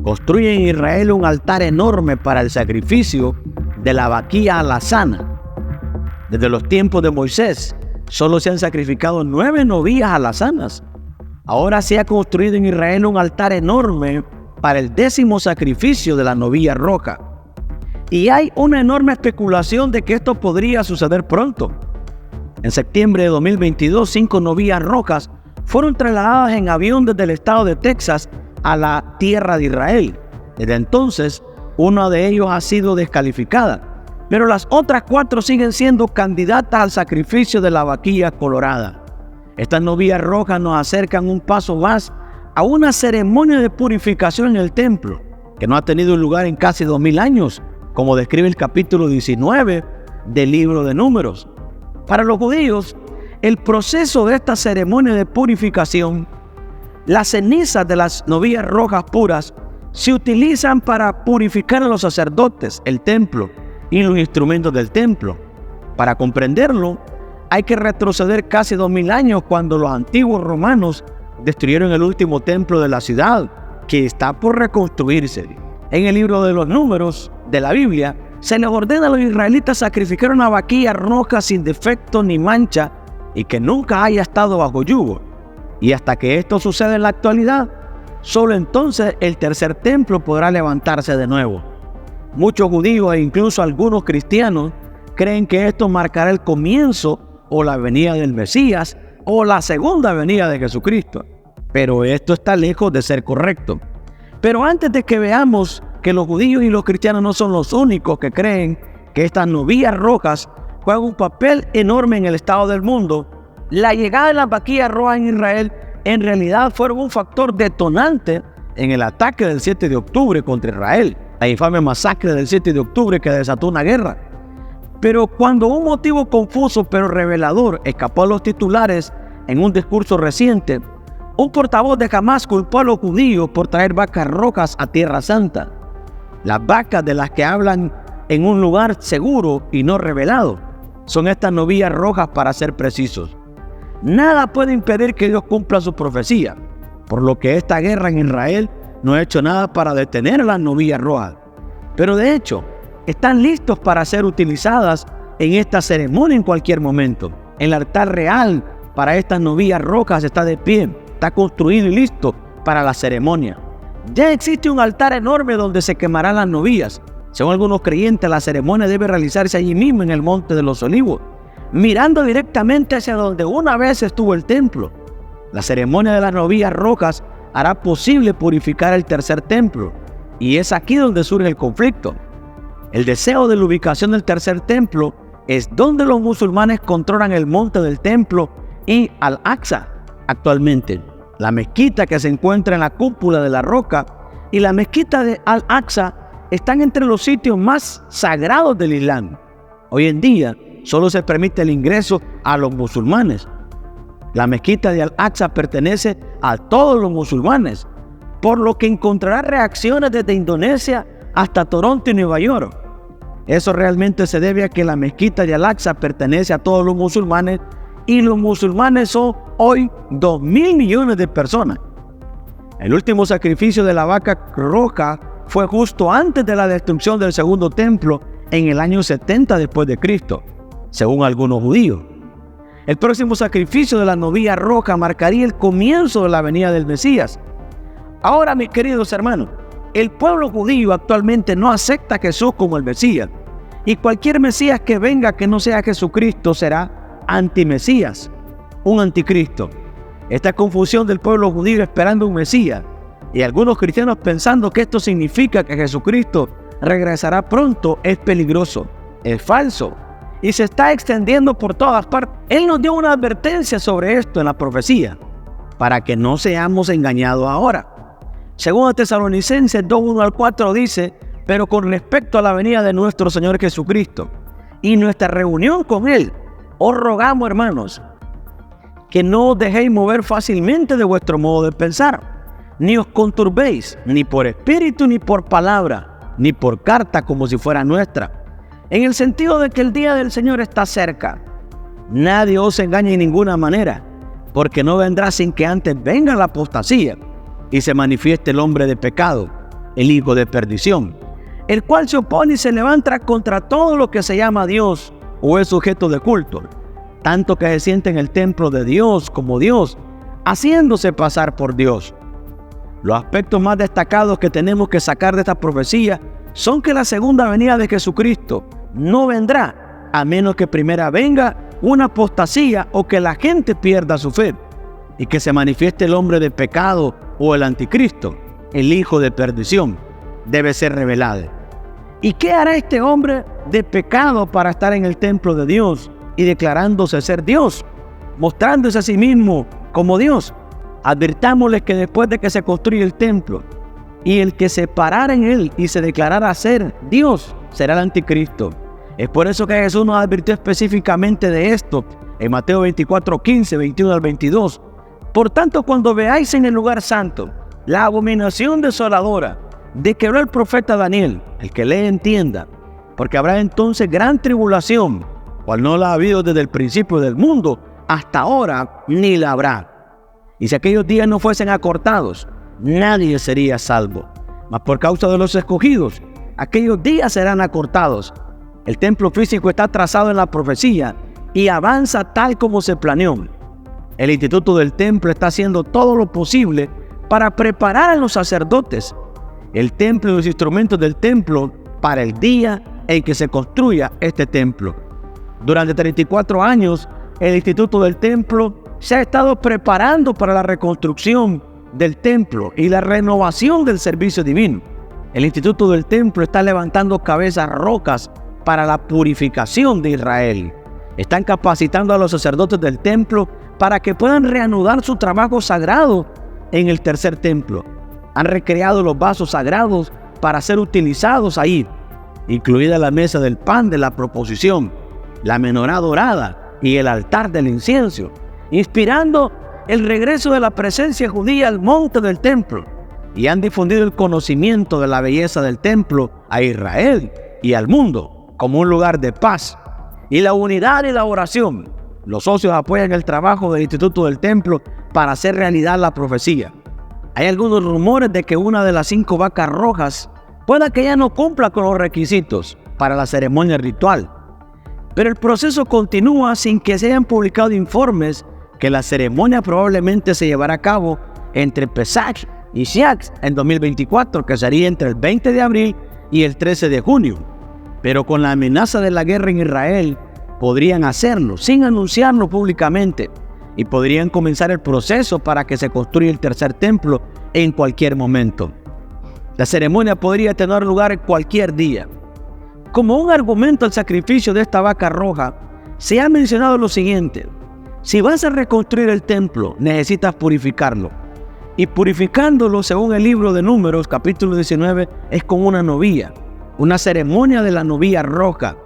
Construye en Israel un altar enorme para el sacrificio de la vaquilla alazana. Desde los tiempos de Moisés, solo se han sacrificado 9 novillas alazanas. Ahora se ha construido en Israel un altar enorme para el 10º sacrificio de la novilla roja. Y hay una enorme especulación de que esto podría suceder pronto. En septiembre de 2022, 5 novillas rojas fueron trasladadas en avión desde el estado de Texas a la tierra de Israel. Desde entonces, una de ellos ha sido descalificada, pero las otras 4 siguen siendo candidatas al sacrificio de la vaquilla colorada. Estas novillas rojas nos acercan un paso más a una ceremonia de purificación en el templo, que no ha tenido lugar en casi 2000 años, como describe el capítulo 19 del libro de Números. Para los judíos, el proceso de esta ceremonia de purificación, las cenizas de las novillas rojas puras se utilizan para purificar a los sacerdotes, el templo y los instrumentos del templo. Para comprenderlo, hay que retroceder casi 2000 años cuando los antiguos romanos destruyeron el último templo de la ciudad, que está por reconstruirse. En el libro de los Números de la Biblia, se les ordena a los israelitas sacrificar una vaquilla roja sin defecto ni mancha y que nunca haya estado bajo yugo. Y hasta que esto suceda en la actualidad, solo entonces el tercer templo podrá levantarse de nuevo. Muchos judíos e incluso algunos cristianos creen que esto marcará el comienzo o la venida del Mesías o la segunda venida de Jesucristo. Pero esto está lejos de ser correcto. Pero antes de que veamos que los judíos y los cristianos no son los únicos que creen que estas novillas rojas juegan un papel enorme en el estado del mundo, la llegada de las vaquillas rojas en Israel en realidad fueron un factor detonante en el ataque del 7 de octubre contra Israel, la infame masacre del 7 de octubre que desató una guerra. Pero cuando un motivo confuso pero revelador escapó a los titulares en un discurso reciente, un portavoz de Hamás culpó a los judíos por traer vacas rojas a Tierra Santa. Las vacas de las que hablan en un lugar seguro y no revelado son estas novillas rojas, para ser precisos. Nada puede impedir que Dios cumpla su profecía, por lo que esta guerra en Israel no ha hecho nada para detener a las novillas rojas. Pero de hecho, están listos para ser utilizadas en esta ceremonia en cualquier momento. El altar real para estas novillas rojas está de pie, está construido y listo para la ceremonia. Ya existe un altar enorme donde se quemarán las novillas. Según algunos creyentes, la ceremonia debe realizarse allí mismo en el Monte de los Olivos, mirando directamente hacia donde una vez estuvo el templo. La ceremonia de las novillas rojas hará posible purificar el tercer templo, y es aquí donde surge el conflicto. El deseo de la ubicación del tercer templo es donde los musulmanes controlan el monte del templo y Al-Aqsa actualmente. La mezquita que se encuentra en la cúpula de la roca y la mezquita de Al-Aqsa están entre los sitios más sagrados del Islam. Hoy en día solo se permite el ingreso a los musulmanes. La mezquita de Al-Aqsa pertenece a todos los musulmanes, por lo que encontrará reacciones desde Indonesia hasta Toronto y Nueva York. Eso realmente se debe a que la mezquita de Al-Aqsa pertenece a todos los musulmanes y los musulmanes son hoy 2.000 millones de personas. El último sacrificio de la vaca roja fue justo antes de la destrucción del segundo templo en el año 70 después de Cristo, según algunos judíos. El próximo sacrificio de la novilla roja marcaría el comienzo de la venida del Mesías. Ahora, mis queridos hermanos, el pueblo judío actualmente no acepta a Jesús como el Mesías, y cualquier Mesías que venga que no sea Jesucristo será antimesías, un anticristo. Esta confusión del pueblo judío esperando un Mesías y algunos cristianos pensando que esto significa que Jesucristo regresará pronto es peligroso, es falso y se está extendiendo por todas partes. Él nos dio una advertencia sobre esto en la profecía para que no seamos engañados ahora. Según Tesalonicenses 2:1-4 dice: pero con respecto a la venida de nuestro Señor Jesucristo y nuestra reunión con Él, os rogamos, hermanos, que no os dejéis mover fácilmente de vuestro modo de pensar, ni os conturbéis, ni por espíritu, ni por palabra, ni por carta como si fuera nuestra, en el sentido de que el día del Señor está cerca. Nadie os engañe en ninguna manera, porque no vendrá sin que antes venga la apostasía y se manifieste el hombre de pecado, el hijo de perdición, el cual se opone y se levanta contra todo lo que se llama Dios o es sujeto de culto, tanto que se siente en el templo de Dios como Dios, haciéndose pasar por Dios. Los aspectos más destacados que tenemos que sacar de esta profecía son que la segunda venida de Jesucristo no vendrá a menos que primero venga una apostasía o que la gente pierda su fe y que se manifieste el hombre de pecado o el anticristo, el hijo de perdición, debe ser revelado. ¿Y qué hará este hombre de pecado para estar en el templo de Dios y declarándose ser Dios, mostrándose a sí mismo como Dios? Advirtámosles que después de que se construya el templo y el que se parara en él y se declarara ser Dios, será el anticristo. Es por eso que Jesús nos advirtió específicamente de esto en Mateo 24, 15, 21 al 22. Por tanto, cuando veáis en el lugar santo la abominación desoladora de que habló el profeta Daniel, el que lee entienda, porque habrá entonces gran tribulación, cual no la ha habido desde el principio del mundo hasta ahora, ni la habrá. Y si aquellos días no fuesen acortados, nadie sería salvo. Mas por causa de los escogidos, aquellos días serán acortados. El templo físico está trazado en la profecía y avanza tal como se planeó. El instituto del templo está haciendo todo lo posible para preparar a los sacerdotes, el templo y los instrumentos del templo para el día en que se construya este templo. Durante 34 años, el instituto del templo se ha estado preparando para la reconstrucción del templo y la renovación del servicio divino. El instituto del templo está levantando cabezas rocas para la purificación de Israel. Están capacitando a los sacerdotes del templo para que puedan reanudar su trabajo sagrado en el tercer templo. Han recreado los vasos sagrados para ser utilizados ahí, incluida la mesa del pan de la proposición, la menorá dorada y el altar del incienso, inspirando el regreso de la presencia judía al monte del templo, y han difundido el conocimiento de la belleza del templo a Israel y al mundo como un lugar de paz y la unidad y la oración. Los socios apoyan el trabajo del Instituto del Templo para hacer realidad la profecía. Hay algunos rumores de que una de las 5 vacas rojas pueda que ya no cumpla con los requisitos para la ceremonia ritual, pero el proceso continúa sin que se hayan publicado informes que la ceremonia probablemente se llevará a cabo entre Pesach y Shiak en 2024, que sería entre el 20 de abril y el 13 de junio. Pero con la amenaza de la guerra en Israel, podrían hacerlo sin anunciarlo públicamente y podrían comenzar el proceso para que se construya el tercer templo en cualquier momento. La ceremonia podría tener lugar en cualquier día. Como un argumento al sacrificio de esta vaca roja, se ha mencionado lo siguiente: si vas a reconstruir el templo, necesitas purificarlo. Y purificándolo, según el libro de Números, capítulo 19, es con una novilla, una ceremonia de la novilla roja.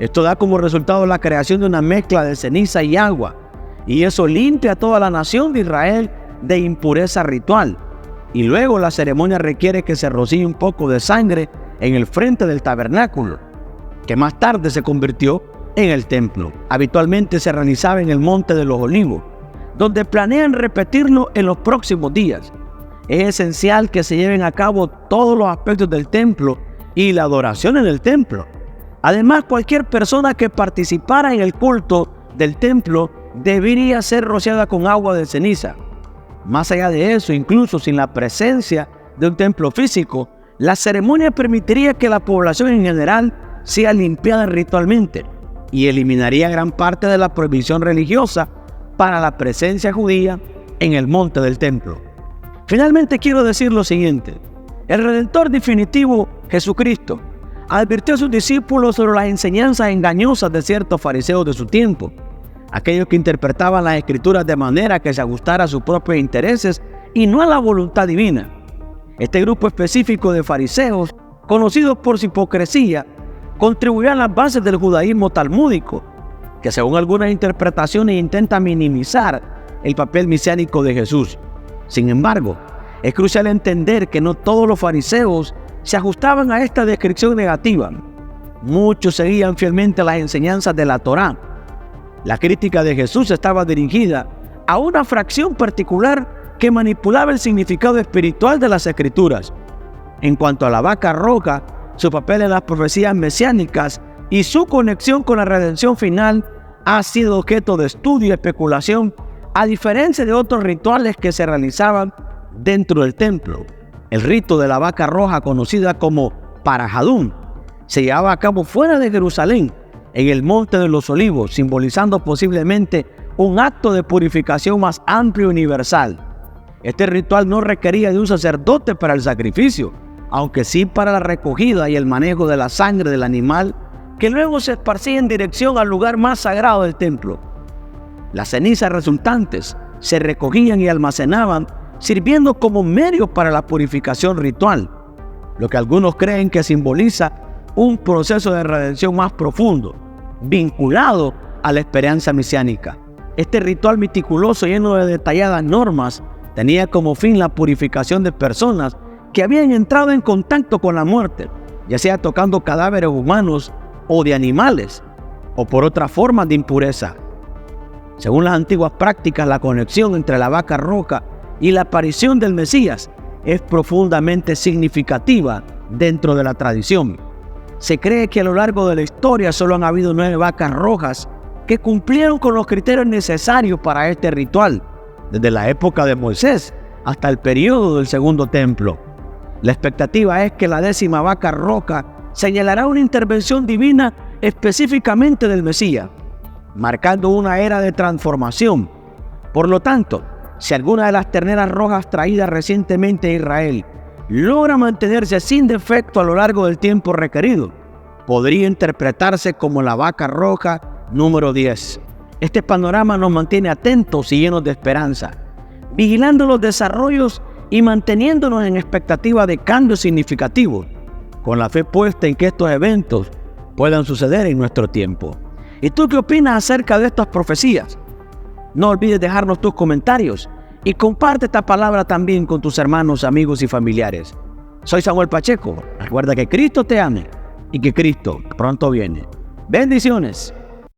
Esto da como resultado la creación de una mezcla de ceniza y agua, y eso limpia a toda la nación de Israel de impureza ritual. Y luego la ceremonia requiere que se rocíe un poco de sangre en el frente del tabernáculo, que más tarde se convirtió en el templo. Habitualmente se realizaba en el Monte de los Olivos, donde planean repetirlo en los próximos días. Es esencial que se lleven a cabo todos los aspectos del templo y la adoración en el templo. Además, cualquier persona que participara en el culto del templo debería ser rociada con agua de ceniza. Más allá de eso, incluso sin la presencia de un templo físico, la ceremonia permitiría que la población en general sea limpiada ritualmente y eliminaría gran parte de la prohibición religiosa para la presencia judía en el monte del templo. Finalmente quiero decir lo siguiente: el Redentor definitivo, Jesucristo, advirtió a sus discípulos sobre las enseñanzas engañosas de ciertos fariseos de su tiempo, aquellos que interpretaban las escrituras de manera que se ajustara a sus propios intereses y no a la voluntad divina. Este grupo específico de fariseos, conocidos por su hipocresía, contribuyó a las bases del judaísmo talmúdico, que según algunas interpretaciones intenta minimizar el papel mesiánico de Jesús. Sin embargo, es crucial entender que no todos los fariseos se ajustaban a esta descripción negativa. Muchos seguían fielmente las enseñanzas de la Torá. La crítica de Jesús estaba dirigida a una fracción particular que manipulaba el significado espiritual de las Escrituras. En cuanto a la vaca roja, su papel en las profecías mesiánicas y su conexión con la redención final ha sido objeto de estudio y especulación, a diferencia de otros rituales que se realizaban dentro del templo. El rito de la vaca roja, conocida como Parajadum, se llevaba a cabo fuera de Jerusalén, en el Monte de los Olivos, simbolizando posiblemente un acto de purificación más amplio y universal. Este ritual no requería de un sacerdote para el sacrificio, aunque sí para la recogida y el manejo de la sangre del animal, que luego se esparcía en dirección al lugar más sagrado del templo. Las cenizas resultantes se recogían y almacenaban, sirviendo como medio para la purificación ritual, lo que algunos creen que simboliza un proceso de redención más profundo, vinculado a la esperanza mesiánica. Este ritual meticuloso, lleno de detalladas normas, tenía como fin la purificación de personas que habían entrado en contacto con la muerte, ya sea tocando cadáveres humanos o de animales, o por otras formas de impureza. Según las antiguas prácticas, la conexión entre la vaca roja y la aparición del Mesías es profundamente significativa dentro de la tradición. Se cree que a lo largo de la historia solo han habido 9 vacas rojas que cumplieron con los criterios necesarios para este ritual, desde la época de Moisés hasta el periodo del Segundo Templo. La expectativa es que la 10ª vaca roja señalará una intervención divina específicamente del Mesías, marcando una era de transformación. Por lo tanto, si alguna de las terneras rojas traídas recientemente a Israel logra mantenerse sin defecto a lo largo del tiempo requerido, podría interpretarse como la vaca roja número 10. Este panorama nos mantiene atentos y llenos de esperanza, vigilando los desarrollos y manteniéndonos en expectativa de cambios significativos, con la fe puesta en que estos eventos puedan suceder en nuestro tiempo. ¿Y tú qué opinas acerca de estas profecías? No olvides dejarnos tus comentarios y comparte esta palabra también con tus hermanos, amigos y familiares. Soy Samuel Pacheco. Recuerda que Cristo te ama y que Cristo pronto viene. Bendiciones.